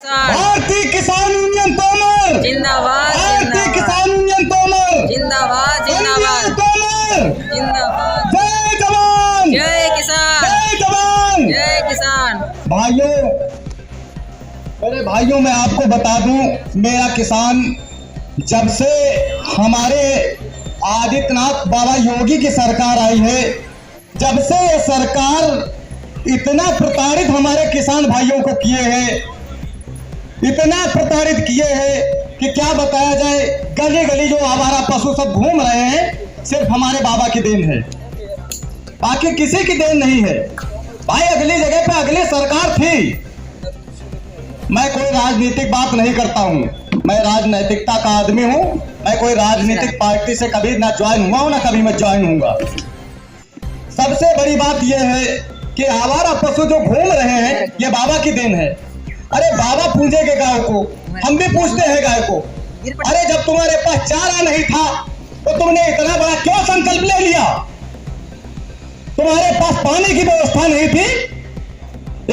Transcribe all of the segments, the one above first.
भारतीय किसान यूनियन तोमर जिंदाबाद, भारतीय किसान यूनियन तोमर जिंदाबाद, जिंदाबाद, तोमर जिंदाबाद। जय जवान जय किसान, जय जवान जय किसान। भाइयों, मेरे भाइयों, मैं आपको बता दूं, मेरा किसान जब से हमारे आदित्यनाथ बाबा योगी की सरकार आई है, जब से ये सरकार इतना प्रताड़ित हमारे किसान भाइयों को किए हैं, इतना प्रताड़ित किए हैं कि क्या बताया जाए। गली गली जो आवारा पशु सब घूम रहे हैं, सिर्फ हमारे बाबा की देन है, बाकी किसी की देन नहीं है। भाई अगली जगह पे अगली सरकार थी। मैं कोई राजनीतिक बात नहीं करता हूं, मैं राजनैतिकता का आदमी हूं। मैं कोई राजनीतिक पार्टी से कभी ना ज्वाइन हुआ हूं, ना कभी मैं ज्वाइन होऊंगा। सबसे बड़ी बात यह है कि आवारा पशु जो घूम रहे हैं, ये बाबा की देन है। अरे बाबा पूजेंगे गाय को, हम भी पूछते हैं गाय को। अरे जब तुम्हारे पास चारा नहीं था तो तुमने इतना बड़ा क्यों संकल्प ले लिया? तुम्हारे पास पानी की व्यवस्था नहीं थी?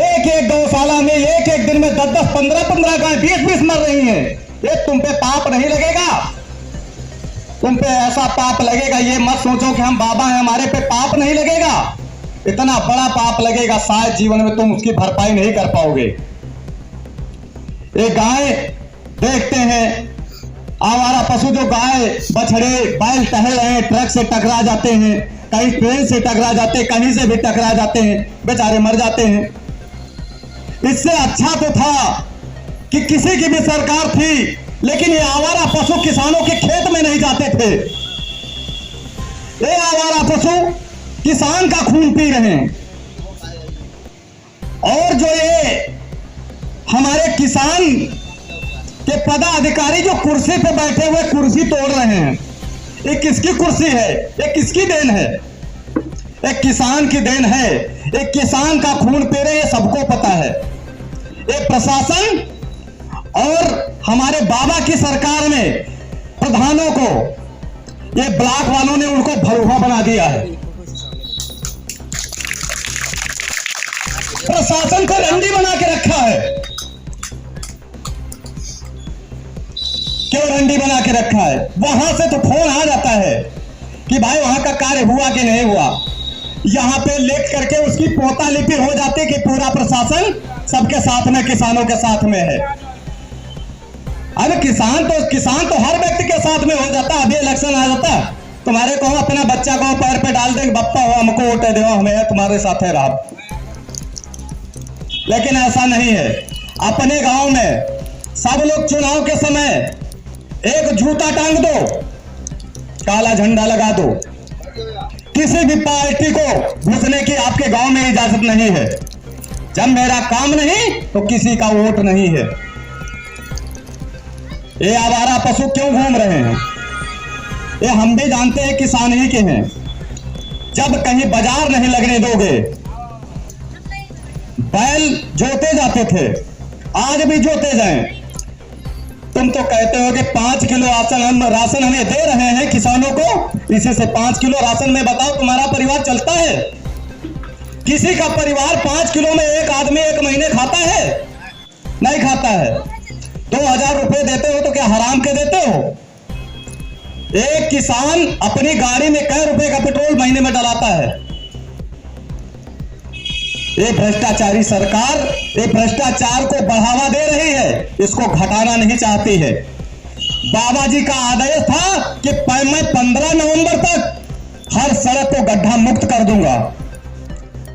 एक एक गौशाला में एक एक दिन में 10-10, 15-15 गाय 20-20 मर रही हैं। ये तुम पे पाप नहीं लगेगा? तुम पे ऐसा पाप लगेगा, ये मत सोचो कि हम बाबा हैं, हमारे पे पाप नहीं लगेगा। इतना बड़ा पाप लगेगा, शायद जीवन में तुम उसकी भरपाई नहीं कर पाओगे। एक गाय देखते हैं, आवारा पशु जो गाय बछड़े बैल टहल रहे हैं, ट्रक से टकरा जाते हैं, कहीं ट्रेन से टकरा जाते हैं, कहीं से भी टकरा जाते हैं, बेचारे मर जाते हैं। इससे अच्छा तो था कि किसी की भी सरकार थी, लेकिन ये आवारा पशु किसानों के खेत में नहीं जाते थे। ये आवारा पशु किसान का खून पी रहे हैं, और जो ये हमारे किसान के पदाधिकारी जो कुर्सी पे बैठे हुए कुर्सी तोड़ रहे हैं, ये किसकी कुर्सी है? ये किसकी देन है? एक किसान की देन है। एक किसान का खून पी रहे, ये सबको पता है। ये प्रशासन और हमारे बाबा की सरकार में प्रधानों को, ये ब्लॉक वालों ने उनको भरोहा बना दिया है। प्रशासन को रंडी बना के रखा है। क्यों रंडी बना के रखा है? वहां से तो फोन आ जाता है कि भाई वहां का कार्य हुआ कि नहीं हुआ। यहां पे लिख करके उसकी पोता लिपि हो जाती कि पूरा प्रशासन सबके साथ में, किसानों के साथ में है। अरे किसान तो हर व्यक्ति के साथ में हो जाता। अभी इलेक्शन आ जाता, तुम्हारे को अपना बच्चा को पैर पे डाल देंगे, बप्पा हो हमको वोट दो, हमें तुम्हारे साथ है रहा। लेकिन ऐसा नहीं है। अपने गांव में सब लोग चुनाव के समय एक जूता टांग दो, काला झंडा लगा दो। किसी भी पार्टी को घुसने की आपके गांव में इजाजत नहीं है। जब मेरा काम नहीं तो किसी का वोट नहीं है। ये आवारा पशु क्यों घूम रहे हैं? ये हम भी जानते हैं, किसान ही के हैं। जब कहीं बाजार नहीं लगने दोगे, बैल जोते जाते थे, आज भी जोते जाएं। तुम तो कहते हो कि 5 किलो राशन हमें दे रहे हैं किसानों को, इसी से 5 किलो राशन में बताओ तुम्हारा परिवार चलता है? किसी का परिवार 5 किलो में एक आदमी एक महीने खाता है? नहीं खाता है। 2000 रुपए देते हो तो क्या हराम के देते हो? एक किसान अपनी गाड़ी में कई रुपए का पेट्रोल महीने में डलाता है। ये भ्रष्टाचारी सरकार ये भ्रष्टाचार को बढ़ावा दे रही है, इसको घटाना नहीं चाहती है। बाबा जी का आदेश था कि मैं 15 नवंबर तक हर सड़क को गड्ढा मुक्त कर दूंगा,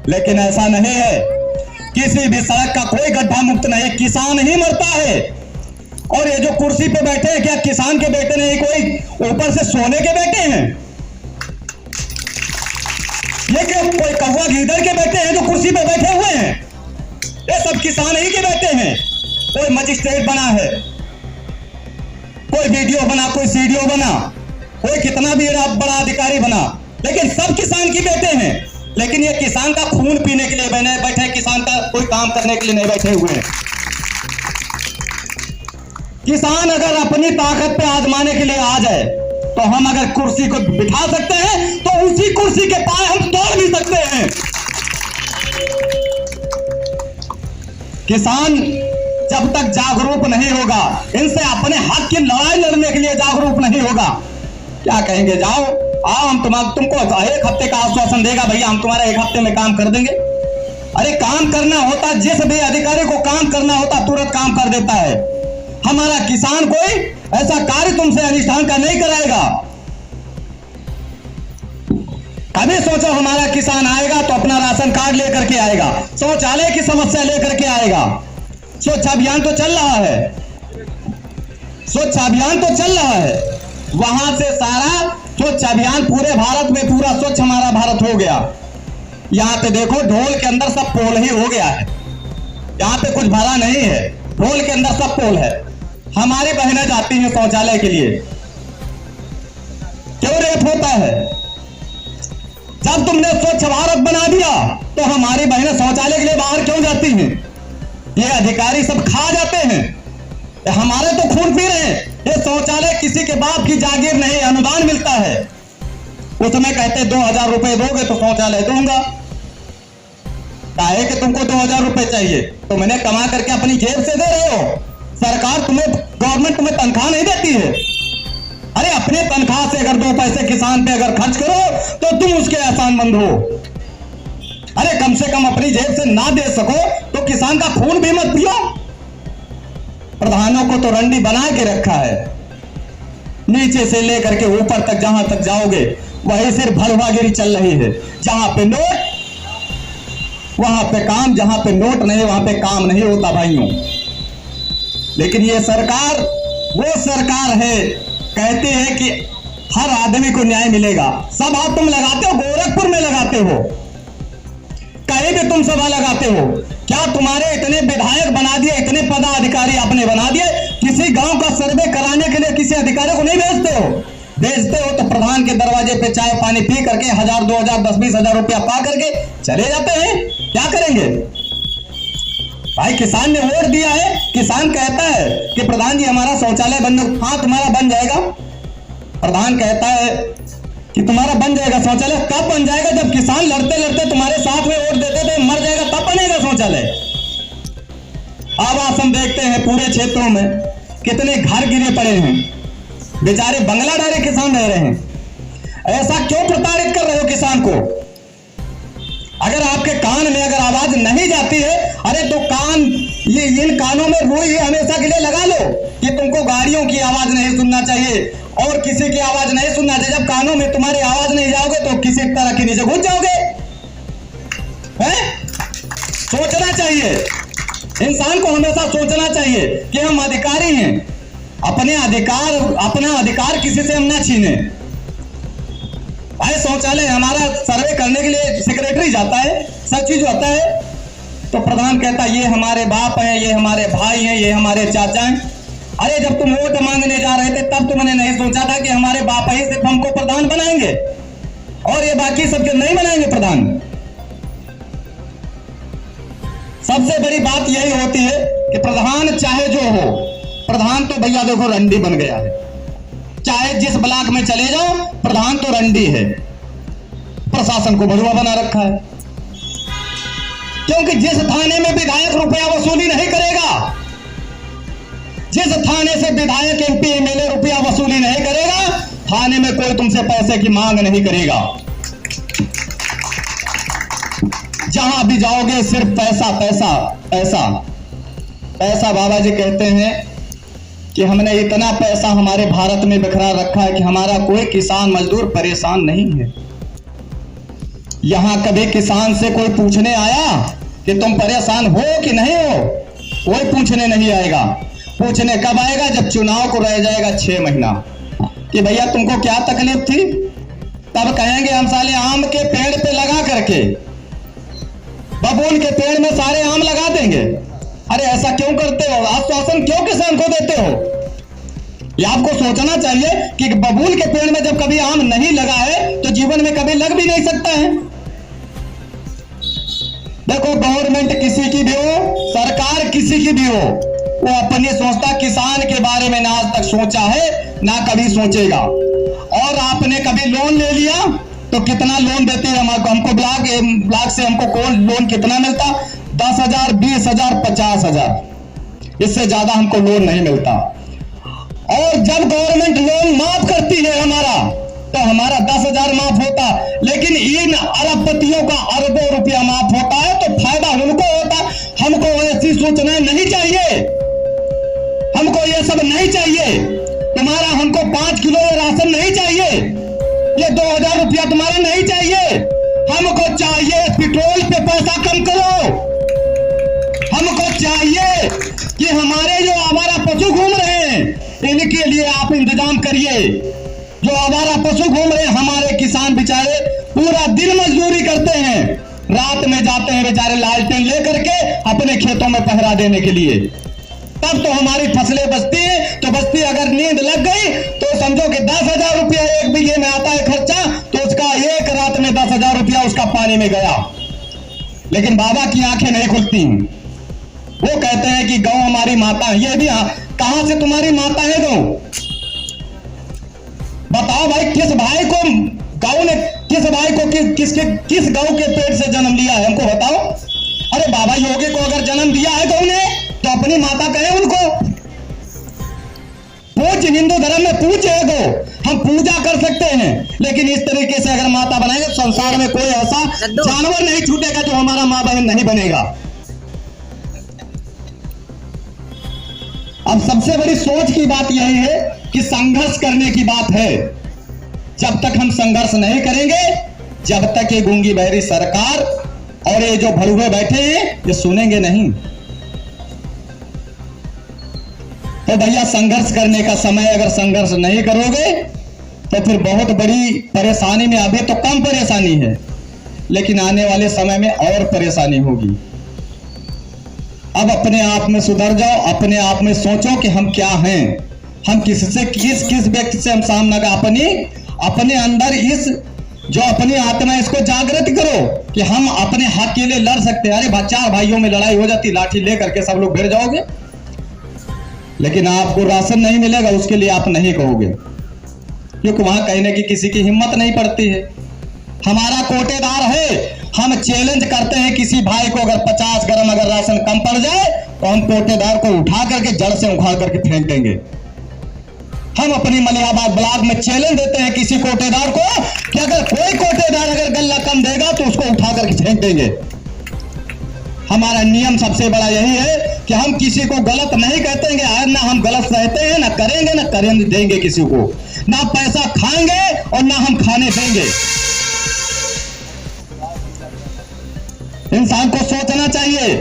लेकिन ऐसा नहीं है। किसी भी सड़क का कोई गड्ढा मुक्त नहीं, किसान ही मरता है। और ये जो कुर्सी पे बैठे हैं, क्या किसान के बेटे नहीं, कोई ऊपर से सोने के बेटे हैं? ये क्या कोई कौवा गीदड़ के बेटे हैं जो कुर्सी पे बैठे हुए हैं? ये सब किसान ही के बेटे हैं। कोई मजिस्ट्रेट बना है, कोई वीडियो बना, कोई सीडीओ बना, कोई कितना भी बड़ा अधिकारी बना, लेकिन सब किसान के बेटे हैं। लेकिन ये किसान का खून पीने के लिए बैठे, किसान का कोई काम करने के लिए नहीं बैठे हुए हैं। किसान अगर अपनी ताकत पे आजमाने के लिए आ जाए तो हम अगर कुर्सी को बिठा सकते हैं तो उसी कुर्सी के पाए हम तोड़ भी सकते हैं। किसान जब तक जागरूक नहीं होगा, इनसे अपने हक की लड़ाई लड़ने के लिए जागरूक नहीं होगा, क्या कहेंगे? जाओ आओ, हम तुमको 1 हफ्ते का आश्वासन देगा, भैया हम तुम्हारा 1 हफ्ते में काम कर देंगे। अरे काम करना होता, जिस भी अधिकारी को काम करना होता तुरंत काम कर देता है। हमारा किसान कोई ऐसा कार्य तुमसे अनुष्ठान का नहीं कराएगा। कभी सोचो हमारा किसान आएगा तो अपना राशन कार्ड लेकर के आएगा, शौचालय की समस्या लेकर के आएगा। स्वच्छ अभियान तो चल रहा है, स्वच्छ अभियान तो चल रहा है, वहां से सारा स्वच्छ अभियान पूरे भारत में पूरा स्वच्छ हमारा भारत हो गया। यहाँ पे देखो ढोल के अंदर सब पोल ही हो गया है, यहाँ पे कुछ भरा नहीं है, ढोल के अंदर सब पोल है। हमारी बहनें जाती हैं शौचालय के लिए, क्यों रेप होता है? जब तुमने स्वच्छ भारत बना दिया तो हमारी बहनें शौचालय के लिए बाहर क्यों जाती हैं? ये अधिकारी सब खा जाते हैं, हमारे तो खून पी रहे हैं। ये शौचालय किसी के बाप की जागीर नहीं, अनुदान मिलता है, उसमें कहते 2000 रुपए दोगे तो शौचालय दूंगा। काहे कि तुमको 2000 रुपए चाहिए, तो मैंने कमा करके अपनी जेब से दे रहे हो, सरकार तुम्हें, गवर्नमेंट तुम्हें तनख्वाह नहीं देती है। अरे अपने तनख्वाह से अगर 2 पैसे किसान पे अगर खर्च करो तो तुम उसके एहसानमंद हो। अरे कम से कम अपनी जेब से ना दे सको तो किसान का खून भी मत पियो। प्रधानों को तो रंडी बना के रखा है, नीचे से लेकर के ऊपर तक जहां तक जाओगे वही सिर्फ भलवागिरी चल रही है। जहां पे नोट वहां पे काम, जहां पे नोट नहीं वहां पे काम नहीं होता भाइयों। लेकिन ये सरकार वो सरकार है, कहते हैं कि हर आदमी को न्याय मिलेगा। सभा तुम लगाते हो, गोरखपुर में लगाते हो, कहीं भी तुम सभा लगाते हो, क्या तुम्हारे इतने विधायक बना दिए, इतने पदाधिकारी आपने बना दिए, किसी गांव का सर्वे कराने के लिए किसी अधिकारी को नहीं भेजते हो? भेजते हो तो प्रधान के दरवाजे पे चाय पानी पी करके 1000, 2000, 10-20 हजार रुपया पा करके चले जाते हैं। क्या करेंगे भाई? किसान ने वोट दिया है, किसान कहता है कि प्रधान जी हमारा शौचालय बन, हाँ तुम्हारा बन जाएगा। प्रधान कहता है कि तुम्हारा बन जाएगा शौचालय, कब बन जाएगा? जब किसान लड़ते लड़ते तुम्हारे साथ में वोट देते थे, मर जाएगा तब बनेगा शौचालय। अब आज हम देखते हैं पूरे क्षेत्रों में कितने घर गिरे पड़े हैं, बेचारे बंगलाधारी किसान रह रहे हैं। ऐसा क्यों प्रताड़ित कर रहे हो किसान को? अगर आपके कान में अगर आवाज नहीं जाती है, अरे तो कान, ये इन कानों में रुई हमेशा के लिए लगा लो कि तुमको गाड़ियों की आवाज नहीं सुनना चाहिए और किसी की आवाज नहीं सुनना चाहिए। जब कानों में तुम्हारी आवाज नहीं जाओगे तो किसी तरह के नीचे घुस जाओगे। हैं? सोचना चाहिए, इंसान को हमेशा सोचना चाहिए कि हम अधिकारी हैं, अपना अधिकार किसी से हम ना छीने। भाई शौचालय हमारा सर्वे करने के लिए सेक्रेटरी जाता है, सब चीज होता है, तो प्रधान कहता है ये हमारे बाप हैं, ये हमारे भाई हैं, ये हमारे चाचा हैं। अरे जब तुम वोट मांगने जा रहे थे तब तुमने नहीं सोचा था कि हमारे बाप ही सिर्फ हमको प्रधान बनाएंगे और ये बाकी सबके नहीं बनाएंगे प्रधान। सबसे बड़ी बात यही होती है कि प्रधान चाहे जो हो, प्रधान तो भैया देखो रंडी बन गया है, चाहे जिस ब्लॉक में चले जाओ प्रधान तो रंडी है, प्रशासन को भड़ुआ बना रखा है। क्योंकि जिस थाने में विधायक रुपया वसूली नहीं करेगा, जिस थाने से विधायक एमपी एमएलए रुपया वसूली नहीं करेगा, थाने में कोई तुमसे पैसे की मांग नहीं करेगा। जहां भी जाओगे सिर्फ पैसा पैसा पैसा पैसा। बाबा जी कहते हैं कि हमने इतना पैसा हमारे भारत में बिखरा रखा है कि हमारा कोई किसान मजदूर परेशान नहीं है। यहां कभी किसान से कोई पूछने आया कि तुम परेशान हो कि नहीं हो? कोई पूछने नहीं आएगा। पूछने कब आएगा? जब चुनाव को रह जाएगा 6 महीना कि भैया तुमको क्या तकलीफ थी, तब कहेंगे हम साले आम के पेड़ पे लगा करके, बबूल के पेड़ में सारे आम लगा देंगे। अरे ऐसा क्यों करते हो? आश्वासन क्यों किसान को देते हो? ये आपको सोचना चाहिए कि बबूल के पेड़ में जब कभी आम नहीं लगा है तो जीवन में कभी लग भी नहीं सकता है। देखो गवर्नमेंट किसी की भी हो, सरकार किसी की भी हो, वो अपनी सोचता, किसान के बारे में ना आज तक सोचा है ना कभी सोचेगा। और आपने कभी लोन ले लिया तो कितना लोन देते हैं हमको ब्लॉक से हमको कौन लोन कितना मिलता? 10,000, 20,000, 50,000। इससे ज्यादा हमको लोन नहीं मिलता। और जब गवर्नमेंट लोन माफ करती है हमारा, तो हमारा 10,000 माफ होता, लेकिन इन अरबपतियों का अरबों रुपया माफ होता है, तो फायदा उनको होता। हमको ऐसी सूचनाएं नहीं चाहिए, हमको ये सब नहीं चाहिए। तुम्हारा हमको 5 किलो राशन नहीं चाहिए, ये 2,000 रुपया तुम्हारा नहीं चाहिए। हमको चाहिए पेट्रोल पे पैसा कम करो। हमको चाहिए कि हमारे जो आवारा पशु घूम रहे हैं, इनके लिए आप इंतजाम करिए। जो आवारा पशु घूम रहे हैं, हमारे किसान बेचारे पूरा दिन मजदूरी करते हैं, रात में जाते हैं बेचारे लालटेन लेकर के अपने खेतों में पहरा देने के लिए, तब तो हमारी फसलें बचती है। तो बचती, अगर नींद लग गई तो समझो कि 10,000 रुपया 1 बीघे में आता है खर्चा, तो उसका एक रात में 10,000 रुपया उसका पानी में गया। लेकिन बाबा की आंखें नहीं खुलती। वो कहते हैं कि गौ हमारी माता है। ये भी कहां से तुम्हारी माता है गौ? बताओ भाई, किस भाई को गौ ने, किस भाई को किस गौ के पेट से जन्म लिया है, हमको बताओ। अरे बाबा योगी को अगर जन्म दिया है गौ ने, तो अपनी माता कहे उनको। पूज्य हिंदू धर्म में पूज्य है गौ, हम पूजा कर सकते हैं, लेकिन इस तरीके से अगर माता बनाएंगे, संसार में कोई ऐसा जानवर नहीं छूटेगा जो हमारा माँ बहन नहीं बनेगा। अब सबसे बड़ी सोच की बात यही है कि संघर्ष करने की बात है। जब तक हम संघर्ष नहीं करेंगे, जब तक ये गूंगी बहरी सरकार और ये जो भड़ुए बैठे हैं, ये सुनेंगे नहीं। तो भैया, संघर्ष करने का समय, अगर संघर्ष नहीं करोगे तो फिर बहुत बड़ी परेशानी में, अभी तो कम परेशानी है, लेकिन आने वाले समय में और परेशानी होगी। अब अपने आप में सुधर जाओ, अपने आप में सोचो कि हम क्या हैं, हम किससे, किस व्यक्ति से हम सामना कर, अपने अंदर इस जो अपनी आत्मा, इसको जागृत करो कि हम अपने हक के लिए लड़ सकते हैं। अरे 4 भाइयों में लड़ाई हो जाती, लाठी लेकर के सब लोग भिड़ जाओगे, लेकिन आपको राशन नहीं मिलेगा, उसके लिए आप नहीं कहोगे, क्योंकि वहां कहने की किसी की हिम्मत नहीं पड़ती है। हमारा कोटेदार है, हम चैलेंज करते हैं किसी भाई को, अगर 50 ग्राम अगर राशन कम पड़ जाए, तो हम कोटेदार को उठा करके जड़ से उखाड़ करके फेंक देंगे। हम अपनी मलिहाबाद ब्लॉक में चैलेंज देते हैं किसी कोटेदार को कि अगर कोई कोटेदार अगर गल्ला कम देगा तो उसको उठा करके फेंक देंगे। हमारा नियम सबसे बड़ा यही है कि हम किसी को गलत नहीं कहते हैं, ना हम गलत कहते हैं, ना करेंगे, ना करेंगे देंगे किसी को, ना पैसा खाएंगे और ना हम खाने देंगे। इंसान को सोचना चाहिए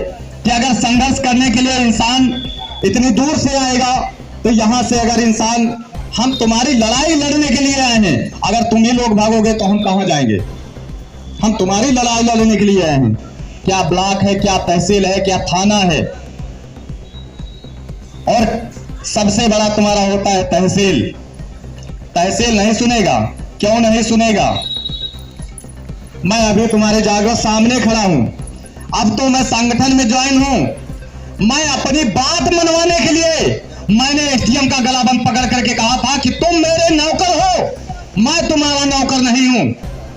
कि अगर संघर्ष करने के लिए इंसान इतनी दूर से आएगा, तो यहां से अगर इंसान, हम तुम्हारी लड़ाई लड़ने के लिए आए हैं, अगर तुम ही लोग भागोगे तो हम कहां जाएंगे? हम तुम्हारी लड़ाई लड़ने के लिए आए हैं। क्या ब्लॉक है, क्या तहसील है, क्या थाना है, और सबसे बड़ा तुम्हारा होता है तहसील। तहसील नहीं सुनेगा, क्यों नहीं सुनेगा? मैं अभी तुम्हारे जागो सामने खड़ा हूं, अब तो मैं संगठन में ज्वाइन हूं। मैं अपनी बात मनवाने के लिए मैंने एसडीएम का गला बंद पकड़ करके कहा था कि तुम मेरे नौकर हो, मैं तुम्हारा नौकर नहीं हूं।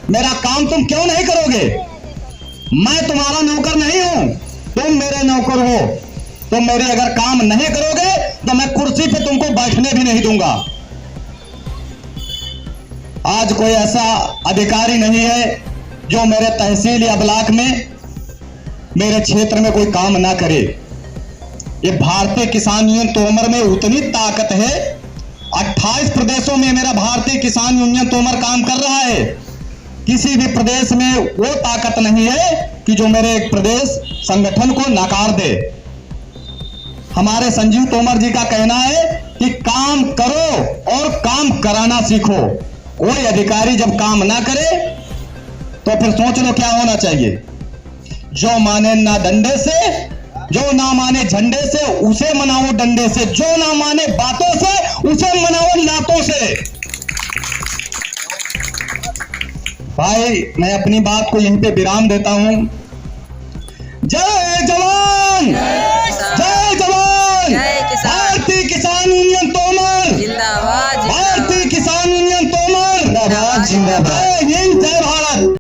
मेरा काम तुम क्यों नहीं करोगे? मैं तुम्हारा नौकर नहीं हूं, तुम मेरे नौकर हो। तुम मेरे अगर काम नहीं करोगे तो मैं कुर्सी पे तुमको बैठने भी नहीं दूंगा। आज कोई ऐसा अधिकारी नहीं है जो मेरे तहसील या ब्लॉक में, मेरे क्षेत्र में कोई काम ना करे। ये भारतीय किसान यूनियन तोमर में उतनी ताकत है, 28 प्रदेशों में मेरा भारतीय किसान यूनियन तोमर काम कर रहा है। किसी भी प्रदेश में वो ताकत नहीं है कि जो मेरे एक प्रदेश संगठन को नकार दे। हमारे संजीव तोमर जी का कहना है कि काम करो और काम कराना सीखो। कोई अधिकारी जब काम ना करे तो फिर सोच लो क्या होना चाहिए। जो माने ना डंडे से, जो ना माने झंडे से, उसे मनाओ डंडे से। जो ना माने बातों से, उसे मनाओ लातों से। भाई, मैं अपनी बात को यहीं पे विराम देता हूं। जय जवान, जय जवान, भारतीय किसान यूनियन तोमर जिंदाबाद, भारतीय किसान यूनियन तोमर जिंदाबाद, जय हिंद, जय भारत।